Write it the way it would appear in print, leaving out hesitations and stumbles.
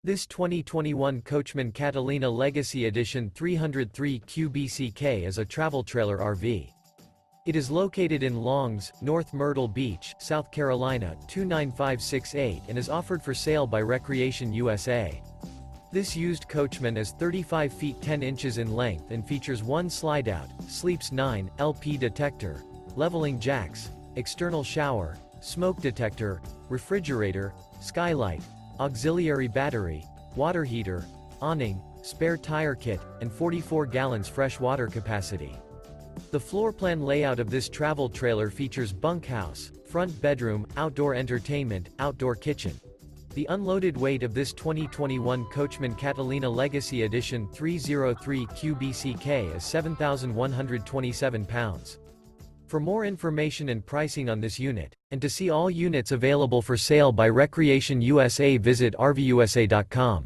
This 2021 Coachmen Catalina Legacy Edition 303 QBCK is a travel trailer RV. It is located in Longs, North Myrtle Beach, South Carolina 29568 and is offered for sale by Recreation USA. This used Coachman is 35 feet 10 inches in length and features one slideout, sleeps 9, LP detector, leveling jacks, external shower, smoke detector, refrigerator, skylight, auxiliary battery, water heater, awning, spare tire kit, and 44 gallons fresh water capacity. The floor plan layout of this travel trailer features bunkhouse, front bedroom, outdoor entertainment, outdoor kitchen. The unloaded weight of this 2021 Coachmen Catalina Legacy Edition 303 QBCK is 7,127 pounds. For more information and pricing on this unit, and to see all units available for sale by Recreation USA, visit RVUSA.com.